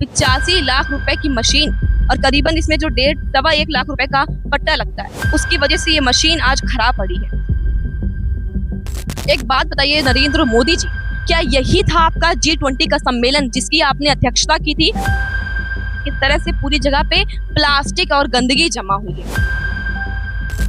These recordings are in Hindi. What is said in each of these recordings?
85 लाख रुपए की मशीन और करीबन इसमें जो 1.5 रुपए का पट्टा लगता है, उसकी वजह से ये मशीन आज खराब पड़ी है। एक बात बताइए नरेंद्र मोदी जी, क्या यही था आपका G20 का सम्मेलन जिसकी आपने अध्यक्षता की थी? इस तरह से पूरी जगह पे प्लास्टिक और गंदगी जमा हुई है।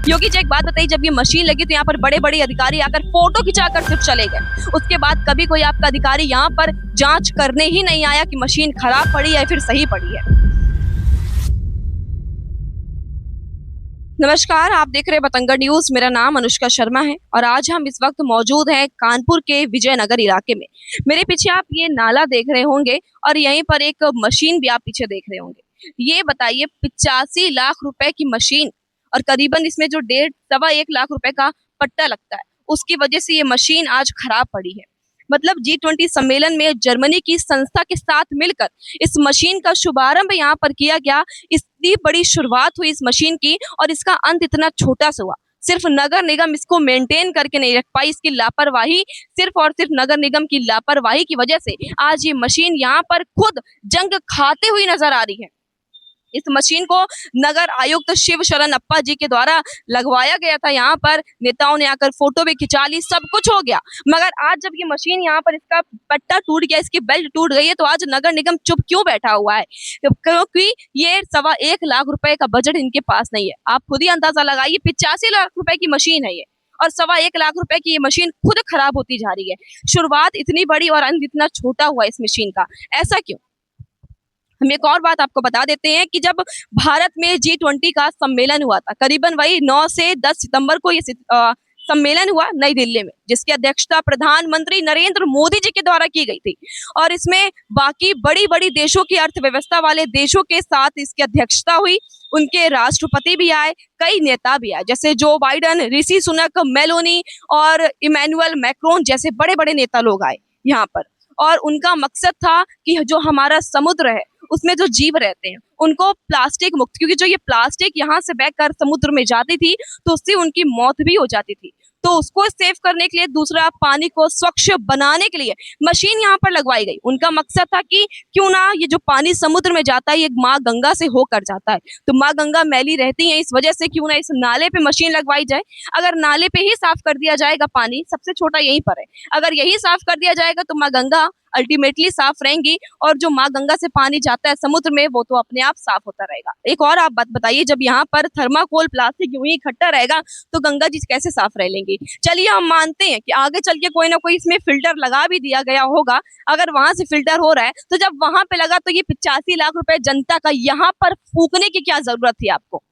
योगी जी एक बात बताइए, जब ये मशीन लगी तो यहाँ पर बड़े बड़े अधिकारी आकर फोटो खिंचाकर सिर्फ चले गए, उसके बाद कभी कोई आपका अधिकारी यहाँ पर जांच करने ही नहीं आया कि मशीन खराब पड़ी है या फिर सही पड़ी है। नमस्कार, आप देख रहे हैं बतंगड़ न्यूज। मेरा नाम अनुष्का शर्मा है और आज हम इस वक्त मौजूद हैं कानपुर के विजयनगर इलाके में। मेरे पीछे आप ये नाला देख रहे होंगे और यहीं पर एक मशीन भी आप पीछे देख रहे होंगे। ये बताइए 85 लाख रुपए की मशीन और करीबन इसमें जो 1.5 लाख रुपए का पट्टा लगता है, उसकी वजह से ये मशीन आज खराब पड़ी है। मतलब G20 सम्मेलन में जर्मनी की संस्था के साथ मिलकर इस मशीन का शुभारंभ यहाँ पर किया गया। इतनी बड़ी शुरुआत हुई इस मशीन की और इसका अंत इतना छोटा सा हुआ। सिर्फ नगर निगम इसको मेंटेन करके नहीं रख पाई, इसकी लापरवाही, सिर्फ और सिर्फ नगर निगम की लापरवाही की वजह से आज ये मशीन यहाँ पर खुद जंग खाते हुई नजर आ रही है। इस मशीन को नगर आयुक्त शिव शरण अप्पा जी के द्वारा लगवाया गया था। यहाँ पर नेताओं ने आकर फोटो भी खिंचा ली, सब कुछ हो गया, मगर आज जब ये मशीन यहाँ पर इसका पट्टा टूट गया, इसकी बेल्ट टूट गई है, तो आज नगर निगम चुप क्यों बैठा हुआ है? क्योंकि ये 1.25 लाख रुपए का बजट इनके पास नहीं है। आप खुद ही अंदाजा लगाइए, 85 लाख रुपए की मशीन है ये और 1.25 लाख रुपए की ये मशीन खुद खराब होती जा रही है। शुरुआत इतनी बड़ी और अंत इतना छोटा हुआ इस मशीन का, ऐसा क्यों? हम एक और बात आपको बता देते हैं कि जब भारत में G20 का सम्मेलन हुआ था, करीबन वही 9 से 10 सितंबर को ये सम्मेलन हुआ नई दिल्ली में, जिसकी अध्यक्षता प्रधानमंत्री नरेंद्र मोदी जी के द्वारा की गई थी और इसमें बाकी बड़ी बड़ी देशों की अर्थव्यवस्था वाले देशों के साथ इसकी अध्यक्षता हुई। उनके राष्ट्रपति भी आए, कई नेता भी आए, जैसे जो बाइडन, ऋषि सुनक, मेलोनी और इमैनुअल मैक्रोन जैसे बड़े बड़े नेता लोग आए यहाँ पर। और उनका मकसद था कि जो हमारा समुद्र है उसमें जो जीव रहते हैं उनको प्लास्टिक मुक्त, क्योंकि जो ये प्लास्टिक यहाँ से बहकर समुद्र में जाती थी तो उससे उनकी मौत भी हो जाती थी। तो उसको सेव करने के लिए, दूसरा पानी को स्वच्छ बनाने के लिए मशीन यहाँ पर लगवाई गई। उनका मकसद था कि क्यों ना ये जो पानी समुद्र में जाता है ये माँ गंगा से होकर जाता है, तो माँ गंगा मैली रहती है, इस वजह से क्यों ना इस नाले पे मशीन लगवाई जाए। अगर नाले पे ही साफ कर दिया जाएगा, पानी सबसे छोटा यहीं पर है, अगर यही साफ कर दिया जाएगा तो माँ गंगा अल्टीमेटली साफ रहेंगी और जो माँ गंगा से पानी जाता है समुद्र में वो तो अपने आप साफ होता रहेगा। एक और आप बात बताइए, जब यहाँ पर थर्माकोल प्लास्टिक यूं ही इकट्ठा रहेगा तो गंगा जी कैसे साफ रह लेंगी? चलिए हम मानते हैं कि आगे चल के कोई ना कोई इसमें फिल्टर लगा भी दिया गया होगा, अगर वहां से फिल्टर हो रहा है तो जब वहां पे लगा तो ये 85 लाख रुपए जनता का यहाँ पर फूकने की क्या जरूरत थी आपको?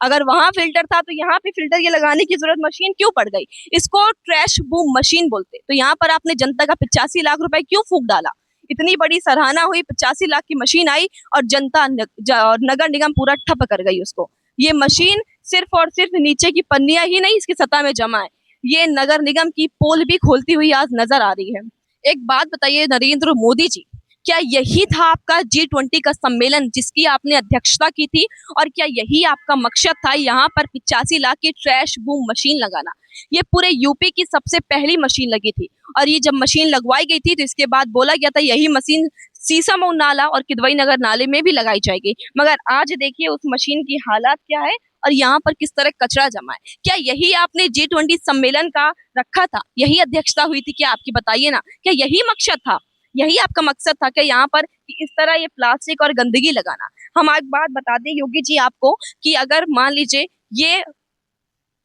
अगर वहां फिल्टर था तो यहाँ पे फिल्टर ये लगाने की जरूरत मशीन क्यों पड़ गई? इसको ट्रैश बूम मशीन बोलते। तो यहाँ पर आपने जनता का 85 लाख रुपए क्यों फूक डाला? इतनी बड़ी सराहना हुई, 85 लाख की मशीन आई और जनता नगर निगम पूरा ठप कर गई उसको। ये मशीन सिर्फ और सिर्फ नीचे की पन्नियां ही नहीं इसकी सतह में जमा है, ये नगर निगम की पोल भी खोलती हुई आज नजर आ रही है। एक बात बताइए नरेंद्र मोदी जी, क्या यही था आपका G20 का सम्मेलन जिसकी आपने अध्यक्षता की थी और क्या यही आपका मकसद था यहाँ पर 85 लाख की ट्रैश बूम मशीन लगाना? ये पूरे यूपी की सबसे पहली मशीन लगी थी और ये जब मशीन लगवाई गई थी तो इसके बाद बोला गया था यही मशीन सीसामऊ नाला और किदवई नगर नाले में भी लगाई जाएगी, मगर आज देखिए उस मशीन की हालात क्या है और यहाँ पर किस तरह कचरा जमा है। क्या यही आपने G20 सम्मेलन का रखा था, यही अध्यक्षता हुई थी क्या आपकी? बताइए ना, क्या यही मकसद था, यही आपका मकसद था कि यहाँ पर इस तरह ये प्लास्टिक और गंदगी लगाना? हम एक बात बता दें योगी जी आपको कि अगर मान लीजिए ये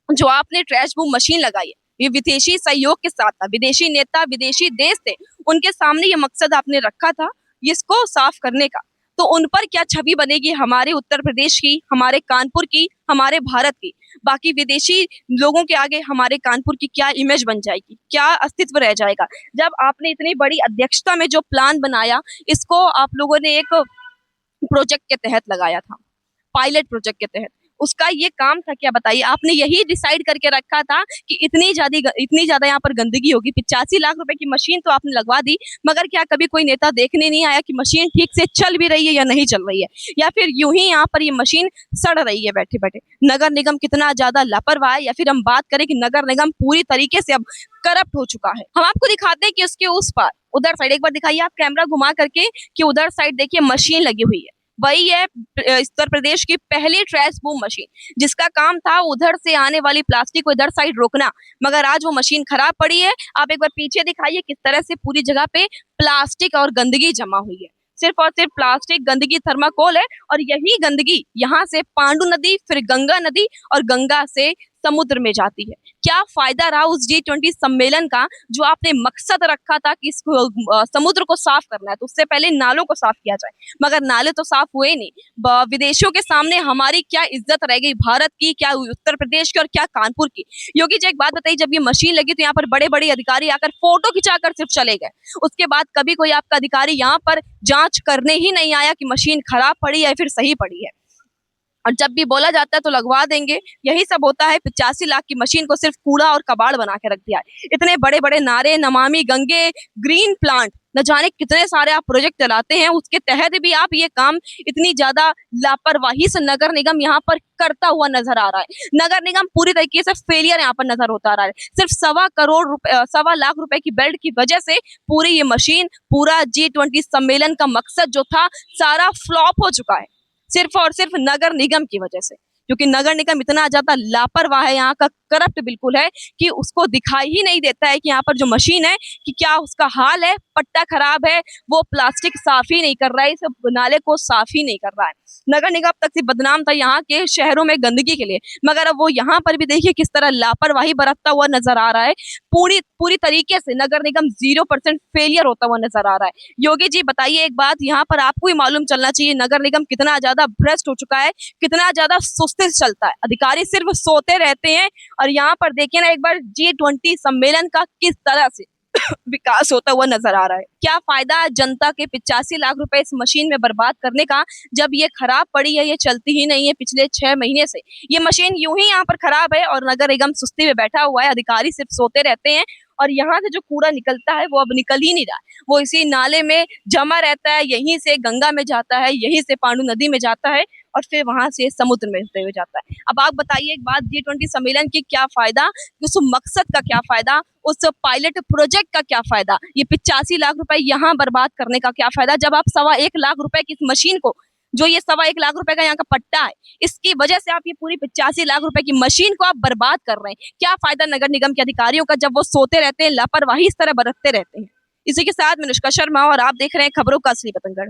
जो आपने ट्रैश बूम मशीन लगाई है ये विदेशी सहयोग के साथ था, विदेशी नेता, विदेशी देश थे, उनके सामने ये मकसद आपने रखा था इसको साफ करने का, तो उन पर क्या छवि बनेगी हमारे उत्तर प्रदेश की, हमारे कानपुर की, हमारे भारत की? बाकी विदेशी लोगों के आगे हमारे कानपुर की क्या इमेज बन जाएगी, क्या अस्तित्व रह जाएगा? जब आपने इतनी बड़ी अध्यक्षता में जो प्लान बनाया इसको आप लोगों ने एक प्रोजेक्ट के तहत लगाया था, पायलट प्रोजेक्ट के तहत, उसका ये काम था क्या बताइए? आपने यही डिसाइड करके रखा था कि इतनी ज्यादा यहाँ पर गंदगी होगी। 85 लाख रुपए की मशीन तो आपने लगवा दी, मगर क्या कभी कोई नेता देखने नहीं आया कि मशीन ठीक से चल भी रही है या नहीं चल रही है, या फिर यूं ही यहाँ पर ये मशीन सड़ रही है बैठे बैठे? नगर निगम कितना ज्यादा लापरवाह है, या फिर हम बात करें कि नगर निगम पूरी तरीके से अब करप्ट हो चुका है। हम आपको दिखाते हैं कि उसके उस पार, उधर साइड एक बार दिखाइए आप कैमरा घुमा करके, कि उधर साइड देखिए मशीन लगी हुई है। वही है उत्तर प्रदेश की पहली ट्रैश बूम मशीन, जिसका काम था उधर से आने वाली प्लास्टिक को इधर साइड रोकना, मगर आज वो मशीन खराब पड़ी है। आप एक बार पीछे दिखाइए किस तरह से पूरी जगह पे प्लास्टिक और गंदगी जमा हुई है। सिर्फ और सिर्फ प्लास्टिक, गंदगी, थर्माकोल है, और यही गंदगी यहाँ से पांडु नदी, फिर गंगा नदी, और गंगा से समुद्र में जाती है। क्या फायदा रहा उस G20 सम्मेलन का, जो आपने मकसद रखा था कि समुद्र को साफ करना है, तो उससे पहले नालों को साफ किया जाए, मगर नाले तो साफ हुए नहीं। विदेशों के सामने हमारी क्या इज्जत रह गई, भारत की, क्या उत्तर प्रदेश की, और क्या कानपुर की? योगी जी एक बात बताइए, जब ये मशीन लगी तो यहाँ पर बड़े बड़े अधिकारी आकर फोटो खिंचाकर सिर्फ चले गए, उसके बाद कभी कोई आपका अधिकारी यहाँ पर जांच करने ही नहीं आया कि मशीन खराब पड़ी है या फिर सही पड़ी है। और जब भी बोला जाता है तो लगवा देंगे, यही सब होता है। 85 लाख की मशीन को सिर्फ कूड़ा और कबाड़ बना के रख दिया है। इतने बड़े बड़े नारे, नमामि गंगे, ग्रीन प्लांट, न जाने कितने सारे आप प्रोजेक्ट चलाते हैं, उसके तहत भी आप ये काम इतनी ज्यादा लापरवाही से नगर निगम यहाँ पर करता हुआ नजर आ रहा है। नगर निगम पूरी तरीके से फेलियर यहाँ पर नजर होता रहा है। सिर्फ 1.25 लाख रुपए की बेल्ट की वजह से पूरी ये मशीन, पूरा G20 सम्मेलन का मकसद जो था, सारा फ्लॉप हो चुका है, सिर्फ और सिर्फ नगर निगम की वजह से। क्योंकि नगर निगम इतना ज्यादा लापरवाह है, यहाँ का करप्ट बिल्कुल है, कि उसको दिखाई ही नहीं देता है कि यहाँ पर जो मशीन है कि क्या उसका हाल है, पट्टा खराब है, वो प्लास्टिक साफ ही नहीं कर रहा है, इस नाले को साफ ही नहीं कर रहा है। नगर निगम तक से बदनाम था यहाँ के शहरों में गंदगी के लिए, मगर अब वो यहाँ पर भी देखिए किस तरह लापरवाही बरतता हुआ नजर आ रहा है। पूरी पूरी तरीके से नगर निगम 0% फेलियर होता हुआ नजर आ रहा है। योगी जी बताइए एक बात, यहाँ पर आपको ही मालूम चलना चाहिए नगर निगम कितना ज्यादा भ्रष्ट हो चुका है, कितना ज्यादा सुस्ती से चलता है, अधिकारी सिर्फ सोते रहते हैं। और यहाँ पर देखिए ना एक बार G20 सम्मेलन का किस तरह से विकास होता हुआ नजर आ रहा है। क्या फायदा जनता के 85 लाख रुपए इस मशीन में बर्बाद करने का, जब ये खराब पड़ी है, ये चलती ही नहीं है पिछले 6 महीने से। ये मशीन यूं ही यहाँ पर खराब है और नगर निगम सुस्ती में बैठा हुआ है, अधिकारी सिर्फ सोते रहते हैं, और यहाँ से जो कूड़ा निकलता है वो अब निकल ही नहीं रहा है, वो इसी नाले में जमा रहता है, यहीं से गंगा में जाता है, यहीं से पांडु नदी में जाता है, और फिर वहां से समुद्र में होते हुए जाता है। अब आप बताइए एक बात, G20 सम्मेलन की क्या फायदा, उस मकसद का क्या फायदा, उस पायलट प्रोजेक्ट का क्या फायदा, ये 85 लाख रुपए यहाँ बर्बाद करने का क्या फायदा, जब आप 1.25 लाख रुपए की इस मशीन को, जो ये 1.25 लाख रुपए का यहाँ का पट्टा है, इसकी वजह से आप ये पूरी 85 लाख रुपए की मशीन को आप बर्बाद कर रहे हैं। क्या फायदा नगर निगम के अधिकारियों का, जब वो सोते रहते हैं, लापरवाही इस तरह बरतते रहते हैं। इसी के साथ मैं अनुष्का शर्मा, और आप देख रहे हैं खबरों का असली बतंगड़।